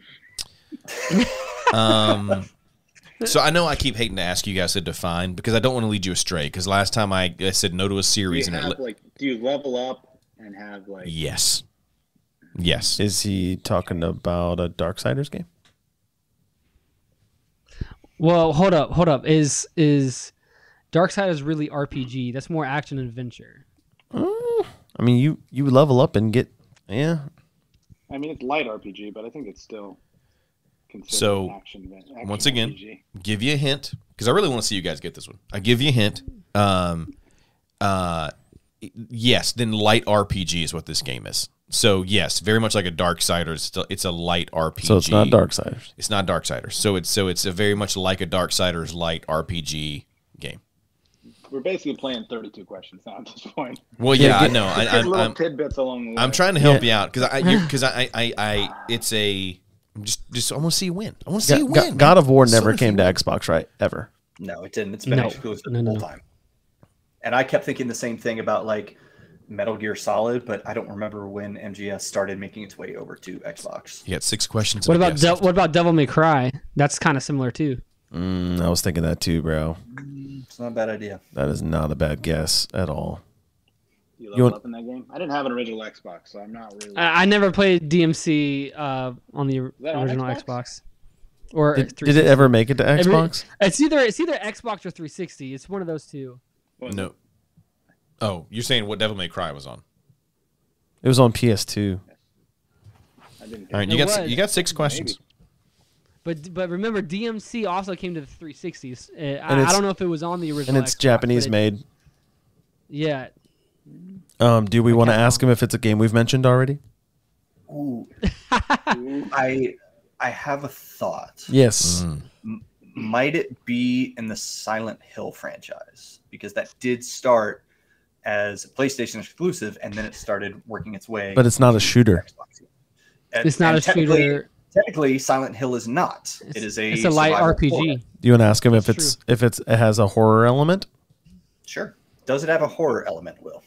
So I know I keep hating to ask you guys to define because I don't want to lead you astray. Because last time I said no to a series, do you level up and have like? Yes. Is he talking about a Darksiders game? Well, hold up. Is Darksiders really RPG? That's more action and adventure. I mean, you level up and get I mean, it's light RPG, but I think it's still. So, action once again, RPG. give you a hint, because I really want to see you guys get this one. I give you a hint. Yes, then light RPG is what this game is. So, yes, very much like a Darksiders. It's a light RPG. So it's not Darksiders. It's not Darksiders. So it's a very much like a Darksiders light RPG game. We're basically playing 32 questions now at this point. Well, yeah, I know. I'm tidbits along the way. I'm trying to help you out because it's a. Just I want to see you win. I want to see you win. God of War never came to Xbox, right? Ever. No, it didn't. It's been exclusive the whole time. And I kept thinking the same thing about like Metal Gear Solid, but I don't remember when MGS started making its way over to Xbox. You got 6 questions. What about Devil May Cry? That's kind of similar too. I was thinking that too, bro. It's not a bad idea. That is not a bad guess at all. You level up in that game? I didn't have an original Xbox, so I'm not really. I never played DMC on the original Xbox. Or did it ever make it to Xbox? It's either Xbox or 360. It's one of those two. No. Oh, you're saying what Devil May Cry was on? It was on PS2. All right, you got 6 questions. But remember, DMC also came to the 360s. I don't know if it was on the original. And it's Xbox, Japanese made. Yeah. Do we want to ask him if it's a game we've mentioned already? Ooh. I have a thought. Yes. Might it be in the Silent Hill franchise? Because that did start as a PlayStation exclusive, and then it started working its way. But it's not a shooter. It's not a shooter. Technically, Silent Hill is not. It's a light RPG. Horror. Do you want to ask him if it has a horror element? Sure. Does it have a horror element, Will?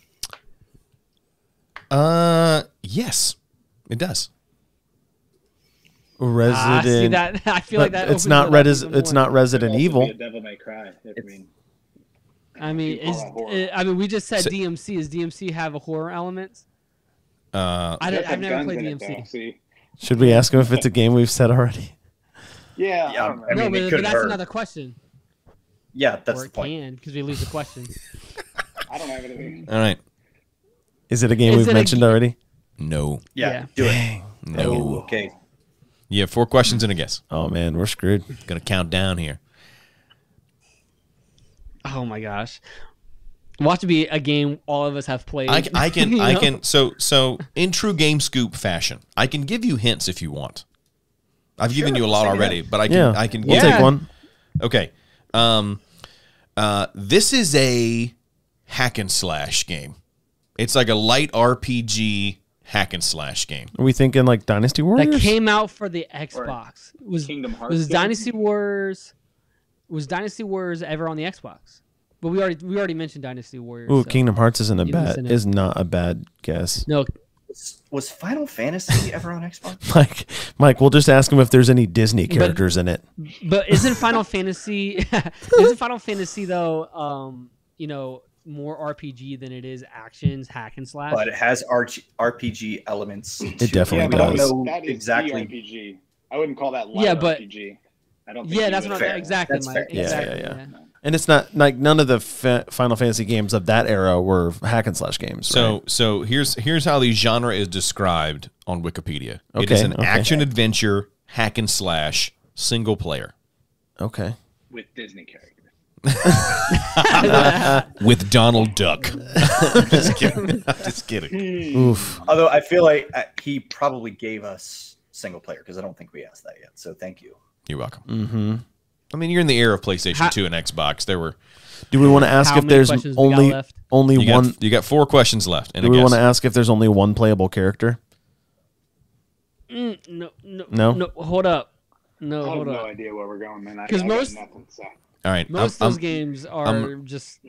Yes, it does. Resident. See that? I feel like that. It's not Resident Evil. Devil May Cry. I mean, we just said DMC. Does DMC have a horror element? I've never played DMC. Should we ask him if it's a game we've said already? Yeah. I mean, but that's another question. Yeah, that's the point. Or because we lose the question. I don't have anything. All right. Is it a game we've mentioned already? No. Yeah. Do it. No. Oh, okay. You have 4 questions and a guess. Oh man, we're screwed. Gonna count down here. Oh my gosh. Watch it be a game all of us have played. I can. So in true Game Scoop fashion, I can give you hints if you want. I've given you a lot already, but I can. We'll take one. Okay. This is a hack and slash game. It's like a light RPG hack and slash game. Are we thinking like Dynasty Warriors? That came out for the Xbox. Was Kingdom Hearts was game? Dynasty Wars? Was Dynasty Wars ever on the Xbox? But we already mentioned Dynasty Warriors. Ooh, so Kingdom Hearts isn't is not a bad guess. No. Was Final Fantasy ever on Xbox? Mike, we'll just ask him if there's any Disney characters in it. But isn't Final Fantasy though more RPG than it is actions, hack and slash? But it has RPG elements. It definitely does. I don't know that is exactly. RPG. I wouldn't call that light RPG. I don't think that's what exactly. That's fair. Yeah. And it's not like none of the Final Fantasy games of that era were hack and slash games. So here's how the genre is described on Wikipedia. It is an action adventure hack and slash single player. Okay. With Disney characters. with Donald Duck. Just kidding. Just kidding. Oof. Although I feel like he probably gave us single player because I don't think we asked that yet. So thank you. You're welcome. Mm-hmm. I mean, you're in the era of PlayStation 2 and Xbox. There were. Do we want to ask if there's only one? You got 4 questions left. And do we want to ask if there's only one playable character? No. Hold up. No, I hold have up. no idea where we're going, man. Because most nothing to say. All right. Most of those games are just,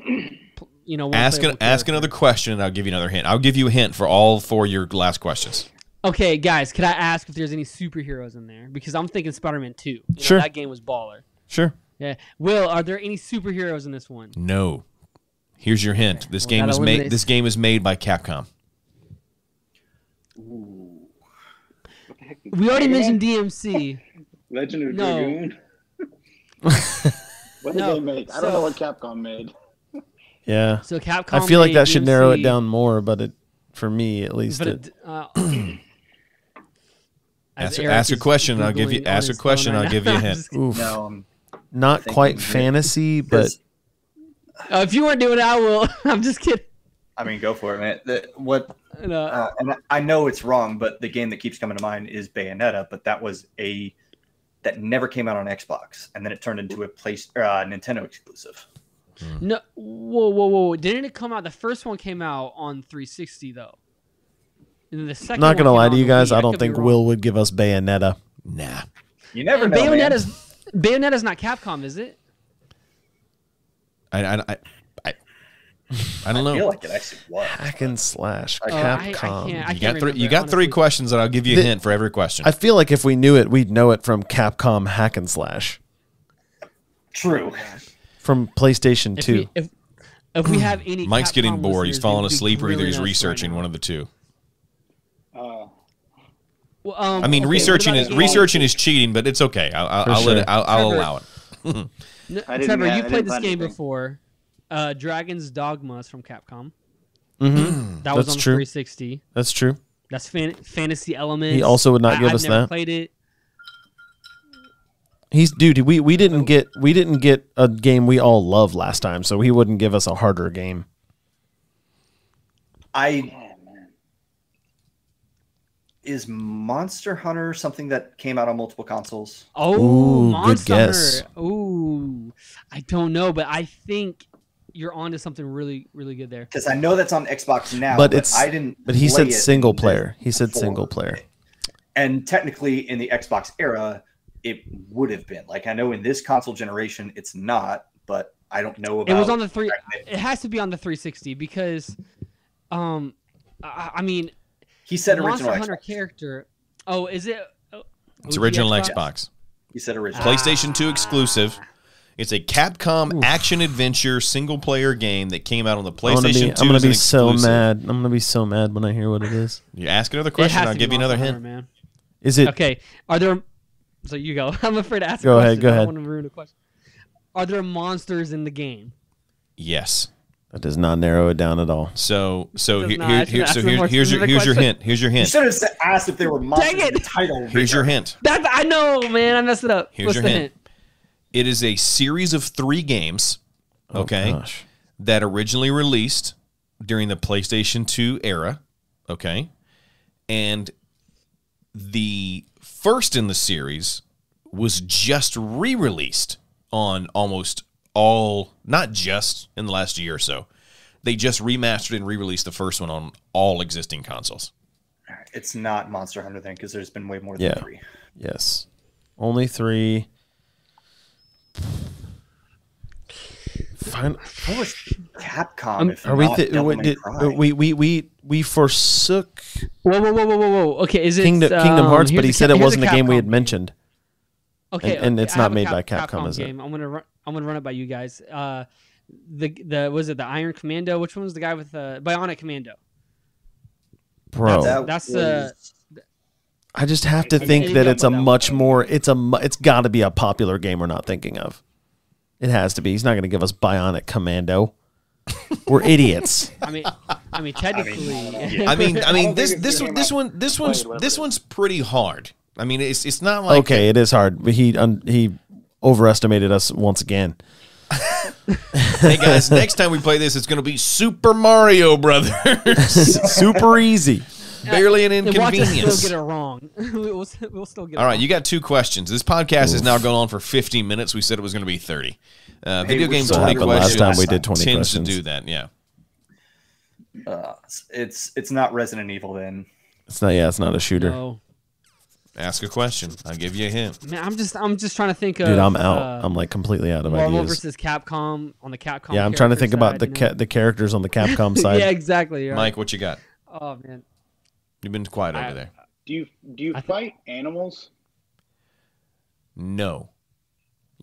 ask another question, and I'll give you another hint. I'll give you a hint for all 4 of your last questions. Okay, guys, could I ask if there's any superheroes in there? Because I'm thinking Spider-Man 2. Sure. That game was baller. Sure. Yeah. Will, are there any superheroes in this one? No. Here's your hint. This game is made. This game is made by Capcom. Ooh. What the heck? We already mentioned DMC. Legend of No. Dragoon. What did they make? I don't know what Capcom made. Yeah. So Capcom. I feel like made that should DMC, narrow it down more, but for me at least. Ask a question. And I'll give you. Ask a question. I'll give you a hint. Oof. No, Not quite fantasy, but if you weren't doing it, I will. I'm just kidding. I mean, go for it, man. And I know it's wrong, but the game that keeps coming to mind is Bayonetta, but that never came out on Xbox, and then it turned into a Nintendo exclusive. No, whoa! Didn't it come out? The first one came out on 360 though. And then the second. Not gonna lie to you guys, Wii. I don't think Will would give us Bayonetta. Nah. You never know. Bayonetta's not Capcom, is it? I don't know. I feel like it actually was. Hack and slash. I Capcom. can't You got 3 questions, and I'll give you a hint for every question. I feel like if we knew it, we'd know it from Capcom Hack and Slash. True. From PlayStation 2. If we have any, Mike's Capcom getting bored. He's listeners, falling they would be asleep, or either he's grilling us researching right one of the two. now. I mean, researching is cheating, but it's okay. I'll let it. I'll allow it. Trevor, you played this game before. Dragon's Dogma is from Capcom. Mm-hmm. That was on true. 360. That's true. That's fantasy elements. He also would not give us I've never that. Played it. We didn't get a game we all love last time, so he wouldn't give us a harder game. Is Monster Hunter something that came out on multiple consoles? Oh, Ooh, Monster good guess. Hunter. Ooh, I don't know, but I think you're onto something really, really good there. Because I know that's on Xbox now, But I didn't. But he play said it single player. He said before. single player. And technically, in the Xbox era, it would have been. Like, I know in this console generation, it's not, but I don't know about. It was on the It has to be on the 360 because, I mean, he said Monster original Hunter Xbox. character. Oh, is it? It's original Xbox. He said original. PlayStation 2 exclusive. It's a Capcom action adventure single player game that came out on the PlayStation 2. I'm gonna be so mad. I'm gonna be so mad when I hear what it is. You ask another question, I'll give you another hint. Man. Is it Okay. Are there? So you go. I'm afraid to ask. Go ahead, I go don't ahead. want to ruin a question. Are there monsters in the game? Yes. That does not narrow it down at all. So Does not. here's your Question. hint. Here's your You hint. should have asked if there were monsters Dang it! in the title. Here's your hint. I know, man. I messed it up. Here's What's your the hint. It is a series of 3 games, okay, Gosh. that originally released during the PlayStation 2 era, okay? And the first in the series was just re-released on almost all, not just in the last year or so. They just remastered and re-released the first one on all existing consoles. It's not Monster Hunter then, because there's been way more than 3. Yes. Only 3. Fine. What was Capcom? If Are we? not Devil May Cry? We forsook Whoa. Okay, is it Kingdom Hearts, but he said it wasn't a game we had Capcom mentioned. Okay, and it's I not have a made by Capcom, is it? game. I'm gonna run it by you guys. Was it the Iron Commando? Which one was the guy with the Bionic Commando? Bro, That's I just have to think that it's a much more. It's got to be a popular game we're not thinking of. It has to be. He's not going to give us Bionic Commando. We're idiots. I mean, technically. This one's pretty hard. I mean, it's not like Okay, it is hard. But he overestimated us once again. Hey guys, next time we play this, it's going to be Super Mario Brothers. Super easy. Barely an And watch us inconvenience. still get it wrong. we'll still get it All right, wrong. you got 2 questions. This podcast is now going on for 15 minutes. We said it was going to be 30. Video we're games so 20 happened questions. last time we did 20 tends questions. to do that, yeah. It's not Resident Evil then. It's not a shooter. No. Ask a question. I'll give you a hint. Man, I'm just trying to think of. Dude, I'm out. I'm like completely out of Marvel ideas. versus Capcom on the Capcom. Yeah, I'm trying to think about character side, the characters on the Capcom side. yeah, exactly. Right. Mike, what you got? Oh man. You've been quiet over there. Do you fight animals? No.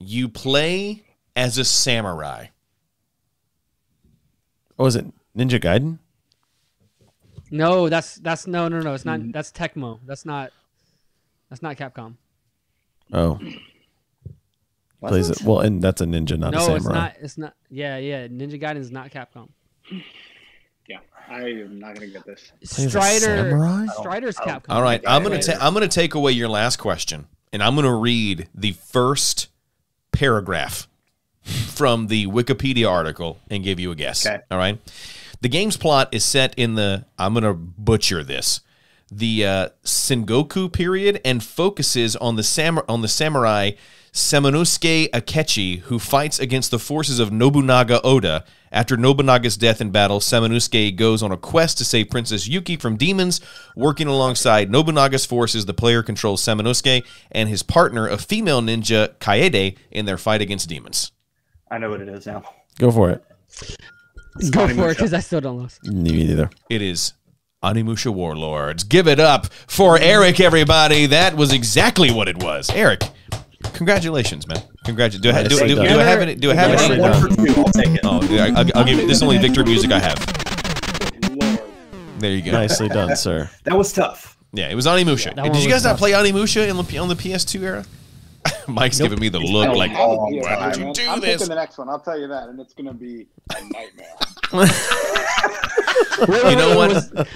You play as a samurai. Oh, is it Ninja Gaiden? No, that's no. It's not. That's Tecmo. That's not Capcom. Oh. Plays it. Well, and that's a ninja, not a No, samurai. it's not. Yeah. Ninja Gaiden is not Capcom. Yeah, I am not gonna get this. Plays a samurai? Strider's Capcom. All right, I'm gonna take away your last question, and I'm gonna read the first paragraph from the Wikipedia article and give you a guess. Okay. All right. The game's plot is set in the, I'm gonna butcher this, the Sengoku period, and focuses on the samurai Samanosuke Akechi, who fights against the forces of Nobunaga Oda. After Nobunaga's death in battle, Samanosuke goes on a quest to save Princess Yuki from demons. Working alongside Nobunaga's forces, the player controls Samanosuke and his partner, a female ninja, Kaede, in their fight against demons. I know what it is now. Go for it. Go for it, because I still don't know. Me neither. It is Onimusha Warlords. Give it up for Eric, everybody. That was exactly what it was. Eric, congratulations, man. Congratulations. Do I have any? Do I have any? One for 2. I'll take it. Oh, I'll give you. This is only victory music I have. Lord. There you go. Nicely done, sir. That was tough. Yeah, it was Onimusha. That Did one you was guys not tough. play Onimusha on the PS2 era? Mike's giving me the look like, Oh, Yeah, why would you man. do I'm this? picking the next one. I'll tell you that, and it's gonna be a nightmare. you know what?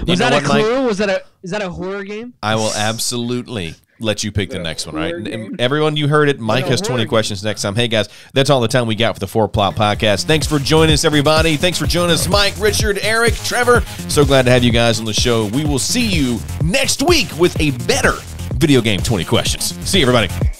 Was that a clue? Is that a horror game? I will absolutely let you pick the next one, right? horror game? Everyone, you heard it. Mike has 20 questions next time. Hey, guys, that's all the time we got for the 4 Plot Podcast. Thanks for joining us, everybody. Thanks for joining us, Mike, Richard, Eric, Trevor. So glad to have you guys on the show. We will see you next week with a better video game 20 questions. See you, everybody.